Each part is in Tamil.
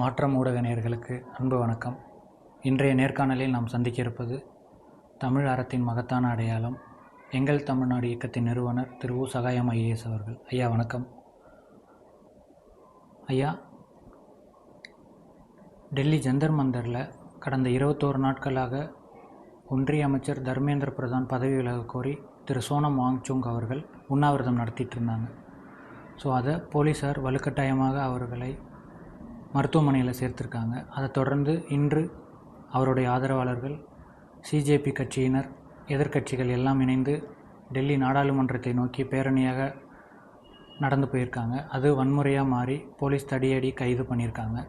மாற்றம் ஊடக நேயர்களுக்கு அன்பு வணக்கம். இன்றைய நேர்காணலில் நாம் சந்திக்க இருப்பது தமிழ் அறத்தின் மகத்தான அடையாளம் எங்கள் தமிழ்நாடு இயக்கத்தின் நிறுவனர் திரு உ. சகாயம் ஐஏஎஸ் அவர்கள். ஐயா வணக்கம். ஐயா, டெல்லி ஜந்தர் மந்தரில் கடந்த 21 நாட்களாக ஒன்றிய அமைச்சர் தர்மேந்திர பிரதான் பதவி விலக கோரி திரு சோனம் வாங்சுக் அவர்கள் உண்ணாவிரதம் நடத்திட்டு இருந்தாங்க. ஸோ அதை போலீஸார் வலுக்கட்டாயமாக அவர்களை மருத்துவமனையில் சேர்த்துருக்காங்க. அதை தொடர்ந்து இன்று அவருடைய ஆதரவாளர்கள், சிஜேபி கட்சியினர், எதிர்க்கட்சிகள் எல்லாம் இணைந்து டெல்லி நாடாளுமன்றத்தை நோக்கி பேரணியாக நடந்து போயிருக்காங்க. அது வன்முறையாக மாறி போலீஸ் தடியடி கைது பண்ணியிருக்காங்க.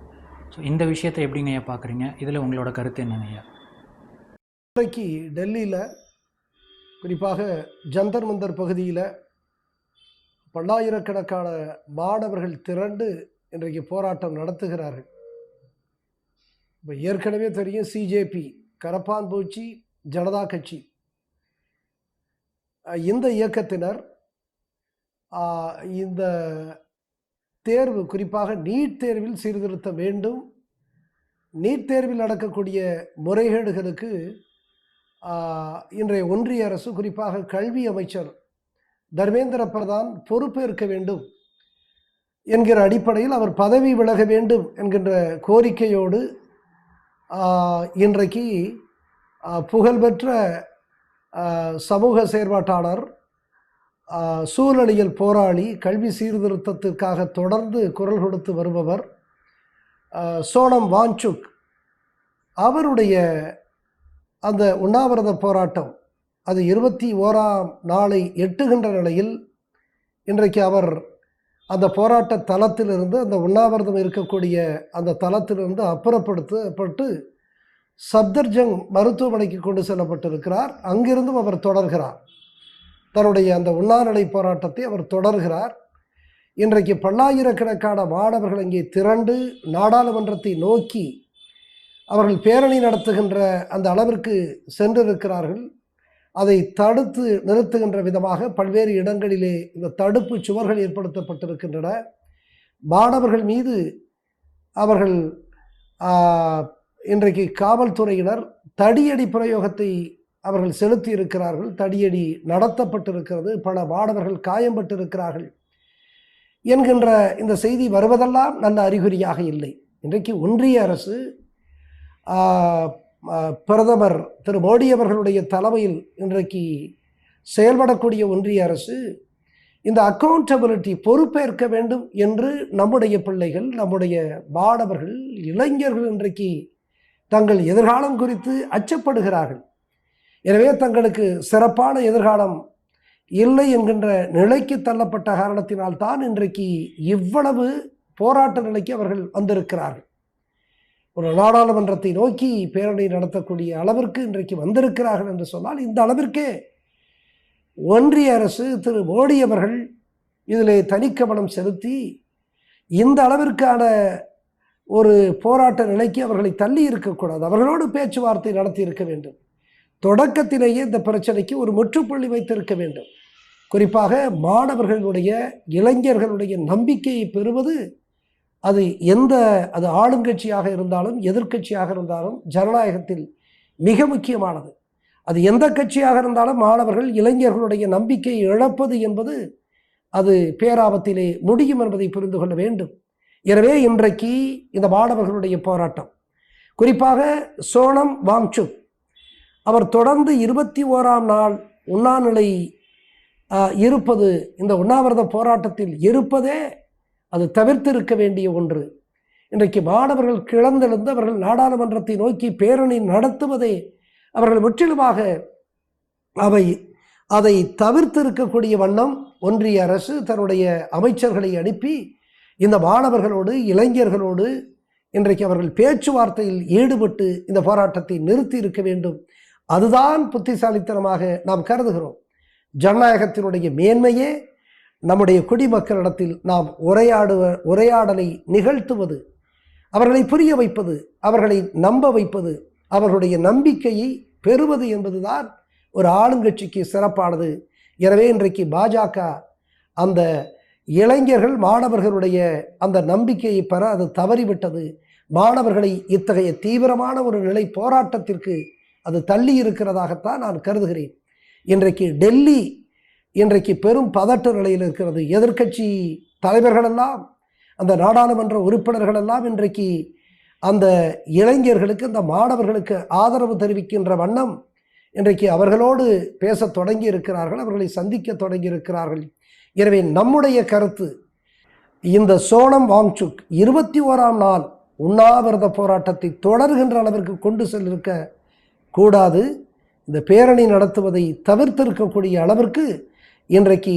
ஸோ இந்த விஷயத்தை எப்படிங்க ஐயா பார்க்குறீங்க? இதில் உங்களோட கருத்து என்னங்க ஐயா? இன்றைக்கு டெல்லியில் குறிப்பாக ஜந்தர் மந்தர் பகுதியில் பல்லாயிரக்கணக்கான மாணவர்கள் திரண்டு இன்றைக்கு போராட்டம் நடத்துகிறார்கள். இப்போ ஏற்கனவே தெரியும், சிஜேபி கரப்பான் பூச்சி ஜனதா கட்சி, இந்த இயக்கத்தினர் இந்த தேர்வு, குறிப்பாக நீட் தேர்வில் சீர்திருத்த வேண்டும், நீட் தேர்வில் நடக்கக்கூடிய முறைகேடுகளுக்கு இன்றைய ஒன்றிய அரசு, குறிப்பாக கல்வி அமைச்சர் தர்மேந்திர பிரதான் பொறுப்பேற்க வேண்டும் என்கிற அடிப்படையில் அவர் பதவி விலக வேண்டும் என்கின்ற கோரிக்கையோடு இன்றைக்கு புகழ்பெற்ற சமூக செயற்பாட்டாளர், சூழலியல் போராளி, கல்வி சீர்திருத்தத்திற்காக தொடர்ந்து குரல் கொடுத்து வருபவர் சோனம் வாங்சுக் அவருடைய அந்த உண்ணாவிரத போராட்டம் அது 21ஆம் நாளை எட்டுகின்ற நிலையில் இன்றைக்கு அவர் அந்த போராட்ட தளத்திலிருந்து, அந்த உண்ணாவிரதம் இருக்கக்கூடிய அந்த தளத்திலிருந்து அப்புறப்படுத்தப்பட்டு சப்தர்ஜங் மருத்துவமனைக்கு கொண்டு செல்லப்பட்டிருக்கிறார். அங்கிருந்தும் அவர் தொடர்கிறார், தன்னுடைய அந்த உண்ணாநிலை போராட்டத்தை அவர் தொடர்கிறார். இன்றைக்கு பல்லாயிரக்கணக்கான மாணவர்கள் அங்கே திரண்டு நாடாளுமன்றத்தை நோக்கி அவர்கள் பேரணி நடத்துகின்ற அந்த அளவிற்கு சென்றிருக்கிறார்கள். அதை தடுத்து நிறுத்துகின்ற விதமாக பல்வேறு இடங்களிலே இந்த தடுப்பு சுவர்கள் ஏற்படுத்தப்பட்டிருக்கின்றன. மாணவர்கள் மீது அவர்கள் இன்றைக்கு காவல்துறையினர் தடியடி பிரயோகத்தை அவர்கள் செலுத்தி இருக்கிறார்கள். தடியடி நடத்தப்பட்டிருக்கிறது, பல மாணவர்கள் காயம்பட்டிருக்கிறார்கள் என்கின்ற இந்த செய்தி வருவதெல்லாம் நல்ல அறிகுறியாக இல்லை. இன்றைக்கு ஒன்றிய அரசு, பிரதமர் திரு மோடி அவர்களுடைய தலைமையில் இன்றைக்கு செயல்படக்கூடிய ஒன்றிய அரசு இந்த அக்கௌண்டபிலிட்டி, பொறுப்பேற்க வேண்டும் என்று நம்முடைய பிள்ளைகள், நம்முடைய மாணவர்கள், இளைஞர்கள் இன்றைக்கு தங்கள் எதிர்காலம் குறித்து அச்சப்படுகிறார்கள். எனவே தங்களுக்கு சிறப்பான எதிர்காலம் இல்லை என்கின்ற நிலைக்கு தள்ளப்பட்ட காரணத்தினால்தான் இன்றைக்கு இவ்வளவு போராட்ட நிலைக்கு அவர்கள் வந்திருக்கிறார்கள். ஒரு நாடாளுமன்றத்தை நோக்கி பேரணி நடத்தக்கூடிய அளவிற்கு இன்றைக்கு வந்திருக்கிறார்கள் என்று சொன்னால், இந்த அளவிற்கே ஒன்றிய அரசு, திரு மோடி அவர்கள் இதில் தனிக்கவனம் செலுத்தி இந்த அளவிற்கான ஒரு போராட்ட நிலைக்கு அவர்களை தள்ளி இருக்கக்கூடாது. அவர்களோடு பேச்சுவார்த்தை நடத்தி இருக்க வேண்டும். தொடக்கத்திலேயே இந்த பிரச்சனைக்கு ஒரு முற்றுப்புள்ளி வைத்திருக்க வேண்டும். குறிப்பாக மாணவர்களுடைய, இளைஞர்களுடைய நம்பிக்கையை பெறுவது, அது அது ஆளுங்கட்சியாக இருந்தாலும் எதிர்க்கட்சியாக இருந்தாலும் ஜனநாயகத்தில் மிக முக்கியமானது. அது எந்த கட்சியாக இருந்தாலும் மாணவர்கள், இளைஞர்களுடைய நம்பிக்கையை இழப்பது என்பது அது பேராபத்திலே முடியும் என்பதை புரிந்து கொள்ள வேண்டும். எனவே இன்றைக்கு இந்த மாணவர்களுடைய போராட்டம், குறிப்பாக சோனம் வாங்சுக் அவர் தொடர்ந்து 21ஆம் நாள் உண்ணாநிலை இருப்பது, இந்த உண்ணாவிரத போராட்டத்தில் இருப்பதே அது தவிர்த்திருக்க வேண்டிய ஒன்று. இன்றைக்கு மாணவர்கள் கிளர்ந்தெழுந்து அவர்கள் நாடாளுமன்றத்தை நோக்கி பேரணி நடத்துவதே அவர்கள் முற்றிலுமாக அதை தவிர்த்திருக்கக்கூடிய வண்ணம் ஒன்றிய அரசு தன்னுடைய அமைச்சர்களை அனுப்பி இந்த மாணவர்களோடு, இளைஞர்களோடு இன்றைக்கு அவர்கள் பேச்சுவார்த்தையில் ஈடுபட்டு இந்த போராட்டத்தை நிறுத்தி இருக்க வேண்டும். அதுதான் புத்திசாலித்தனமாக நாம் கருதுகிறோம். ஜனநாயகத்தினுடைய மேன்மையே நம்முடைய குடிமக்களிடத்தில் நாம் உரையாடலை நிகழ்த்துவது, அவர்களை புரிய வைப்பது, அவர்களை நம்ப வைப்பது, அவர்களுடைய நம்பிக்கையை பெறுவது என்பதுதான் ஒரு ஆளுங்கட்சிக்கு சிறப்பானது. எனவே இன்றைக்கு பாஜக அந்த இளைஞர்கள் மாணவர்களுடைய அந்த நம்பிக்கையை பெற அது தவறிவிட்டது. மாணவர்களை இத்தகைய தீவிரமான ஒரு நிலை போராட்டத்திற்கு அது தள்ளி இருக்கிறதாகத்தான் நான் கருதுகிறேன். இன்றைக்கு டெல்லி இன்றைக்கு பெரும் பதட்ட நிலையில் இருக்கிறது. எதிர்க்கட்சி தலைவர்களெல்லாம், அந்த நாடாளுமன்ற உறுப்பினர்களெல்லாம் இன்றைக்கு அந்த இளைஞர்களுக்கு, அந்த மாணவர்களுக்கு ஆதரவு தெரிவிக்கின்ற வண்ணம் இன்றைக்கு அவர்களோடு பேச தொடங்கி இருக்கிறார்கள், அவர்களை சந்திக்க தொடங்கி இருக்கிறார்கள். எனவே நம்முடைய கருத்து, இந்த சோனம் வாங்சுக் 21ஆம் நாள் உண்ணாவிரத போராட்டத்தை தொடர்கின்ற அளவிற்கு கொண்டு செல்லிருக்க கூடாது. இந்த பேரணி நடத்துவதை தவிர்த்திருக்கக்கூடிய அளவிற்கு இன்றைக்கு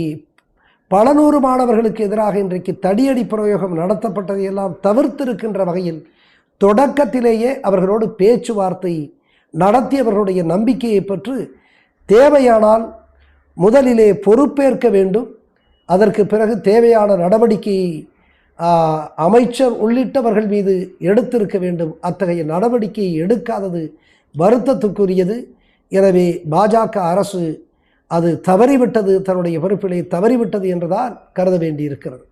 பல நூறு மாணவர்களுக்கு எதிராக இன்றைக்கு தடியடி பிரயோகம் நடத்தப்பட்டதையெல்லாம் தவிர்த்திருக்கின்ற வகையில் தொடக்கத்திலேயே அவர்களோடு பேச்சுவார்த்தை நடத்தி அவர்களுடைய நம்பிக்கையை பெற்று தேவையானால் முதலிலே பொறுப்பேற்க வேண்டும். அதற்கு பிறகு தேவையான நடவடிக்கையை அமைச்சர் உள்ளிட்டவர்கள் மீது எடுத்திருக்க வேண்டும். அத்தகைய நடவடிக்கையை எடுக்காதது வருத்தத்துக்குரியது. எனவே பாஜக அரசு அது தவறிவிட்டது, தன்னுடைய பொறுப்பிலே தவறிவிட்டது என்றுதான் கருத வேண்டியிருக்கிறது.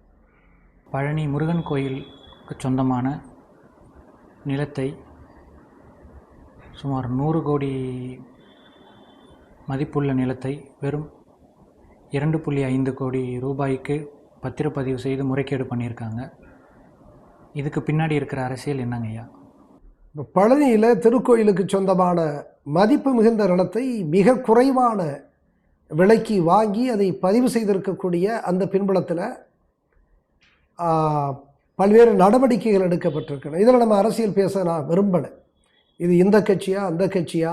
பழனி முருகன் கோயிலுக்கு சொந்தமான நிலத்தை சுமார் 100 கோடி மதிப்புள்ள நிலத்தை வெறும் 2.5 கோடி ரூபாய்க்கு பத்திரப்பதிவு செய்து முறைகேடு பண்ணியிருக்காங்க. இதுக்கு பின்னாடி இருக்கிற அரசியல் என்னங்க ஐயா? பழனியில் திருக்கோயிலுக்கு சொந்தமான மதிப்பு மிகுந்த நிலத்தை மிக குறைவான விலைக்கு வாங்கி அதை பதிவு செய்திருக்கக்கூடிய அந்த பின்புலத்தில் பல்வேறு நடவடிக்கைகள் எடுக்கப்பட்டிருக்கின்றன. இதில் நம்ம அரசியல் பேச நான் விரும்பலை. இது இந்த கட்சியா அந்த கட்சியா,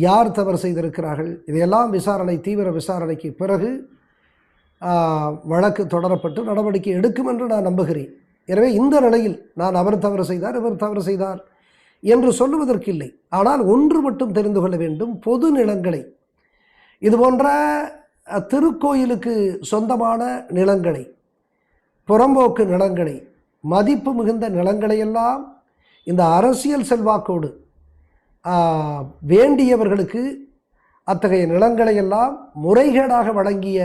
யார் தவறு செய்திருக்கிறார்கள், இதையெல்லாம் விசாரணை, தீவிர விசாரணைக்கு பிறகு வழக்கு தொடரப்பட்டு நடவடிக்கை எடுக்கும் என்று நான் நம்புகிறேன். எனவே இந்த நிலையில் நான் அவர் தவறு செய்தார், இவர் தவறு செய்தார் என்று சொல்லுவதற்கு இல்லை. ஆனால் ஒன்று மட்டும் தெரிந்து கொள்ள வேண்டும், பொது நிலங்களை, இதுபோன்ற திருக்கோயிலுக்கு சொந்தமான நிலங்களை, புறம்போக்கு நிலங்களை, மதிப்பு மிகுந்த நிலங்களையெல்லாம் இந்த அரசியல் செல்வாக்கோடு வேண்டியவர்களுக்கு அத்தகைய நிலங்களையெல்லாம் முறைகேடாக வழங்கிய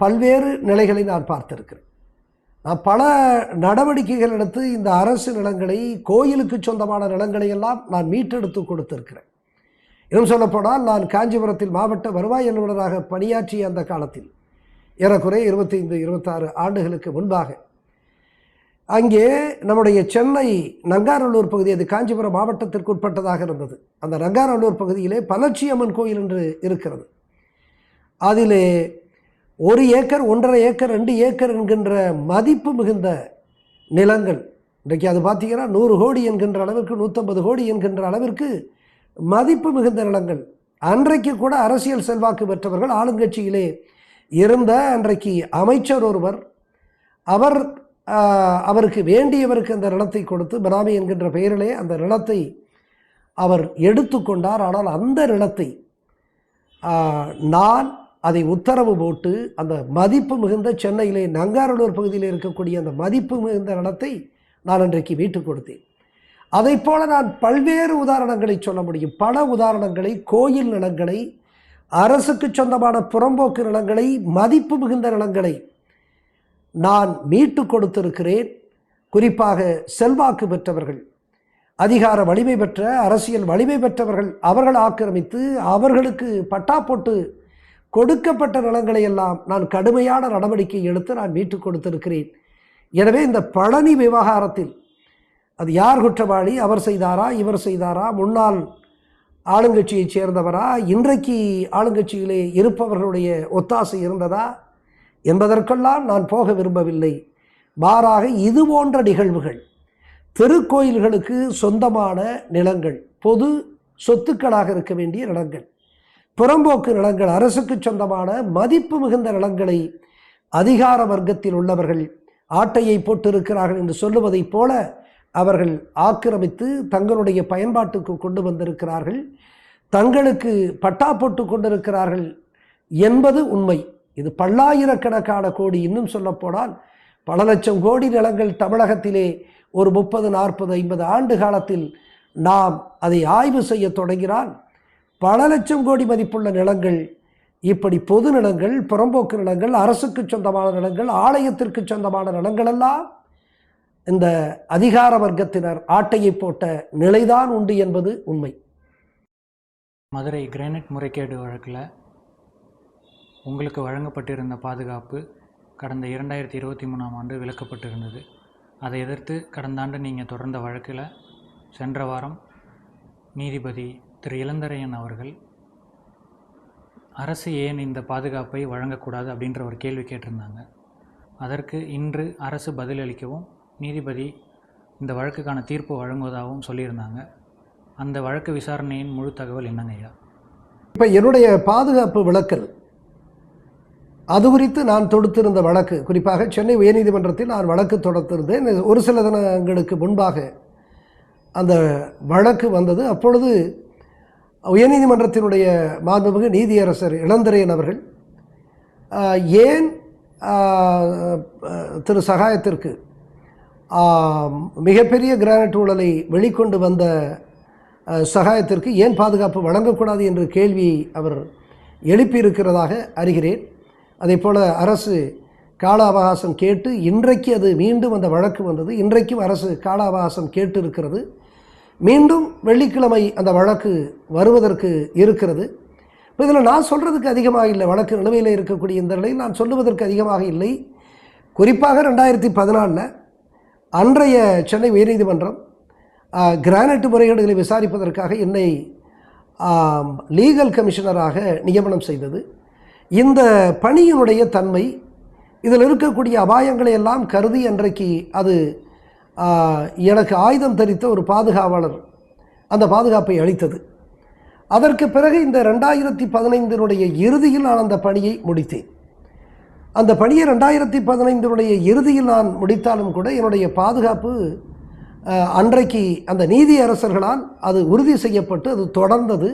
பல்வேறு நிலைகளை நான் பார்த்திருக்கிறேன். நான் பல நடவடிக்கைகள் எடுத்து இந்த அரசு நிலங்களை, கோயிலுக்கு சொந்தமான நிலங்களை எல்லாம் நான் மீட்டெடுத்து கொடுத்திருக்கிறேன். இன்னும் சொல்லப்போனால், நான் காஞ்சிபுரத்தில் மாவட்ட வருவாய் அலுவலராக பணியாற்றிய அந்த காலத்தில் ஏறக்குறைய 25-26 ஆண்டுகளுக்கு முன்பாக அங்கே நம்முடைய சென்னை நங்காரல்லூர் பகுதி, அது காஞ்சிபுரம் மாவட்டத்திற்கு உட்பட்டதாக இருந்தது. அந்த நங்காரல்லூர் பகுதியிலே பலட்சி அம்மன் கோயில் என்று இருக்கிறது. அதிலே 1 ஏக்கர், 1.5 ஏக்கர், 2 ஏக்கர் என்கின்ற மதிப்பு மிகுந்த நிலங்கள், இன்றைக்கு அது பார்த்தீங்கன்னா 100 கோடி என்கின்ற அளவிற்கு, 150 கோடி என்கின்ற அளவிற்கு மதிப்பு மிகுந்த நிலங்கள். அன்றைக்கு கூட அரசியல் செல்வாக்கு பெற்றவர்கள், ஆளுங்கட்சியிலே இருந்த அன்றைக்கு அமைச்சர் ஒருவர், அவருக்கு வேண்டியவருக்கு அந்த நிலத்தை கொடுத்து பினாமி என்கின்ற பெயரிலே அந்த நிலத்தை அவர் எடுத்து கொண்டார். ஆனால் அந்த நிலத்தை நான் அதை உத்தரவு போட்டு அந்த மதிப்பு மிகுந்த சென்னையிலே நங்காரல்லூர் பகுதியில் இருக்கக்கூடிய அந்த மதிப்பு மிகுந்த நிலத்தை நான் இன்றைக்கு மீட்டுக் கொடுத்தேன். அதை போல நான் பல்வேறு உதாரணங்களை சொல்ல முடியும். பல உதாரணங்களை, கோயில் நிலங்களை, அரசுக்கு சொந்தமான புறம்போக்கு நிலங்களை, மதிப்பு மிகுந்த நிலங்களை நான் மீட்டு கொடுத்திருக்கிறேன். குறிப்பாக செல்வாக்கு பெற்றவர்கள், அதிகார வலிமை பெற்ற, அரசியல் வலிமை பெற்றவர்கள், அவர்கள் ஆக்கிரமித்து அவர்களுக்கு பட்டா போட்டு கொடுக்கப்பட்ட நிலங்களை எல்லாம் நான் கடுமையான நடவடிக்கை எடுத்து நான் மீட்டு கொடுத்திருக்கிறேன். எனவே இந்த பழனி விவகாரத்தில் அது யார் குற்றவாளி, அவர் செய்தாரா, இவர் செய்தாரா, முன்னாள் ஆளுங்கட்சியைச் சேர்ந்தவரா, இன்றைக்கு ஆளுங்கட்சியிலே இருப்பவர்களுடைய ஒத்தாசை இருந்ததா என்பதற்கெல்லாம் நான் போக விரும்பவில்லை. மாறாக இது போன்ற நிகழ்வுகள், திருக்கோயில்களுக்கு சொந்தமான நிலங்கள், பொது சொத்துக்களாக இருக்க வேண்டிய நிலங்கள், புறம்போக்கு நிலங்கள், அரசுக்கு சொந்தமான மதிப்பு மிகுந்த நிலங்களை அதிகார வர்க்கத்தில் உள்ளவர்கள் ஆட்டையை போட்டிருக்கிறார்கள் என்று சொல்லுவதைப் போல அவர்கள் ஆக்கிரமித்து தங்களுடைய பயன்பாட்டுக்கு கொண்டு வந்திருக்கிறார்கள், தங்களுக்கு பட்டா போட்டு கொண்டிருக்கிறார்கள் என்பது உண்மை. இது பல்லாயிரக்கணக்கான கோடி, இன்னும் சொல்லப்போனால் பல லட்சம் கோடி நிலங்கள் தமிழகத்திலே ஒரு 30, 40, 50 ஆண்டு காலத்தில் நாம் அதை ஆய்வு செய்ய தொடங்கினால் பல லட்சம் கோடி மதிப்புள்ள நிலங்கள் இப்படி பொது நிலங்கள், புறம்போக்கு நிலங்கள், அரசுக்கு சொந்தமான நிலங்கள், ஆலயத்திற்கு சொந்தமான நிலங்கள் எல்லாம் இந்த அதிகார வர்க்கத்தினர் ஆட்டையை போட்ட நிலைதான் உண்டு என்பது உண்மை. மதுரை கிரானைட் முறைகேடு வழக்கில் உங்களுக்கு வழங்கப்பட்டிருந்த பாதுகாப்பு கடந்த 2023ஆம் ஆண்டு விலக்கப்பட்டிருந்தது. அதை எதிர்த்து கடந்த ஆண்டு நீங்கள் தொடர்ந்த வழக்கில் சென்ற வாரம் நீதிபதி திரு இளந்தரையன் அவர்கள் அரசு ஏன் இந்த பாதுகாப்பை வழங்கக்கூடாது அப்படின்ற ஒரு கேள்வி கேட்டிருந்தாங்க. அதற்கு இன்று அரசு பதிலளிக்கவும் நீதிபதி இந்த வழக்குக்கான தீர்ப்பு வழங்குவதாகவும் சொல்லியிருந்தாங்க. அந்த வழக்கு விசாரணையின் முழு தகவல் என்னங்க ஐயா? இப்போ என்னுடைய பாதுகாப்பு விலக்கல் அது குறித்து நான் தொடுத்திருந்த வழக்கு, குறிப்பாக சென்னை உயர்நீதிமன்றத்தில் நான் வழக்கு தொடுத்திருந்தேன். ஒரு சில தினங்களுக்கு முன்பாக அந்த வழக்கு வந்தது. அப்பொழுது உயர்நீதிமன்றத்தினுடைய மாண்புமிகு நீதியரசர் இளந்திரையன் அவர்கள் ஏன் திரு சகாயத்திற்கு மிகப்பெரிய கிரானைட் ஊழலை வெளிக்கொண்டு வந்த சகாயத்திற்கு ஏன் பாதுகாப்பு வழங்கக்கூடாது என்ற கேள்வியை அவர் எழுப்பியிருக்கிறதாக அறிகிறேன். அதே போல் அரசு கால அவகாசம் கேட்டு இன்றைக்கு அது மீண்டும் அந்த வழக்கு வந்தது. இன்றைக்கும் அரசு கால அவகாசம் கேட்டு இருக்கிறது. மீண்டும் வெள்ளிக்கிழமை அந்த வழக்கு வருவதற்கு இருக்கிறது. இப்போ இதில் நான் சொல்கிறதுக்கு அதிகமாக இல்லை. வழக்கு நிலுவையில் இருக்கக்கூடிய இந்த நிலையில் நான் சொல்லுவதற்கு அதிகமாக இல்லை. குறிப்பாக 2014 அன்றைய சென்னை உயர்நீதிமன்றம் கிரானைட் முறைகேடுகளை விசாரிப்பதற்காக என்னை லீகல் கமிஷனராக நியமனம் செய்தது. இந்த பணியினுடைய தன்மை, இதில் இருக்கக்கூடிய அபாயங்களை எல்லாம் கருதி அன்றைக்கு அது எனக்கு ஆயுதம் தரித்த ஒரு பாதுகாவலர் அந்த பாதுகாப்பை அளித்தது. அதற்கு பிறகு இந்த 2015 இறுதியில் நான் அந்த பணியை முடித்தேன். அந்த பணியை 2015 இறுதியில் நான் முடித்தாலும் கூட என்னுடைய பாதுகாப்பு அன்றைக்கு அந்த நீதியரசர்களால் அது உறுதி செய்யப்பட்டு அது தொடர்ந்தது.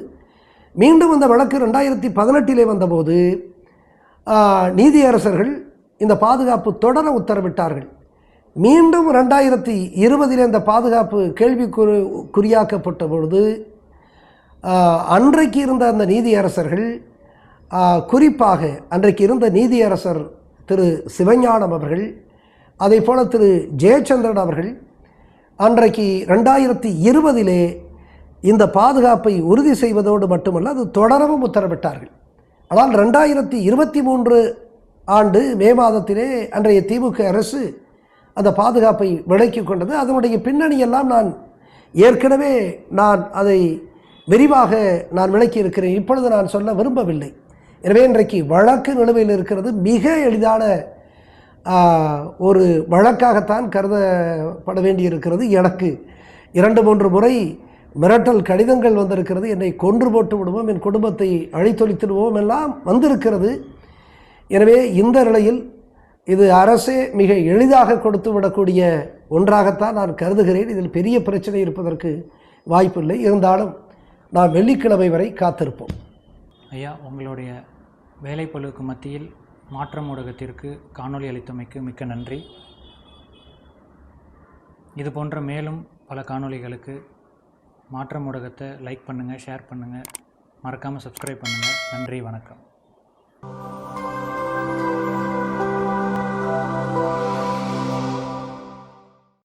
மீண்டும் அந்த வழக்கு 2018 வந்தபோது நீதியரசர்கள் இந்த பாதுகாப்பு தொடர உத்தரவிட்டார்கள். மீண்டும் 2020 இந்த பாதுகாப்பு கேள்விக்குறியாக்கப்பட்ட பொழுது அன்றைக்கு இருந்த அந்த நீதியரசர்கள், குறிப்பாக அன்றைக்கு இருந்த நீதியரசர் திரு சிவஞானம் அவர்கள், அதே போல் திரு ஜெயச்சந்திரன் அவர்கள் அன்றைக்கு 2020 இந்த பாதுகாப்பை உறுதி செய்வதோடு மட்டுமல்ல அது தொடரவும் உத்தரவிட்டார்கள். ஆனால் 2023 ஆண்டு மே மாதத்திலே அன்றைய திமுக அரசு அந்த பாதுகாப்பை விலக்கிக் கொண்டது. அதனுடைய பின்னணியெல்லாம் நான் ஏற்கனவே அதை விரிவாக நான் விளக்கி இருக்கிறேன். இப்பொழுது நான் சொல்ல விரும்பவில்லை. எனவே இன்றைக்கு வழக்கு நிலுவையில் இருக்கிறது. மிக எளிதான ஒரு வழக்காகத்தான் கருதப்பட வேண்டியிருக்கிறது. எனக்கு 2-3 முறை மிரட்டல் கடிதங்கள் வந்திருக்கிறது. என்னை கொன்று போட்டு விடுவோம், என் குடும்பத்தை அழித்தொழித்துடுவோம் எல்லாம் வந்திருக்கிறது. எனவே இந்த நிலையில் இது அரசே மிக எளிதாக கொடுத்து விடக்கூடிய ஒன்றாகத்தான் நான் கருதுகிறேன். இதில் பெரிய பிரச்சனை இருப்பதற்கு வாய்ப்பில்லை. இருந்தாலும் நான் வெள்ளிக்கிழமை வரை காத்திருப்போம். ஐயா, உங்களுடைய வேலைப்பளுவுக்கு மத்தியில் மாற்றம் ஊடகத்திற்கு காணொளி அளித்தமைக்கு மிக்க நன்றி. இது போன்ற மேலும் பல காணொளிகளுக்கு மாற்றம் ஊடகத்தை லைக் பண்ணுங்கள், ஷேர் பண்ணுங்கள், மறக்காமல் சப்ஸ்கிரைப் பண்ணுங்கள். நன்றி, வணக்கம்.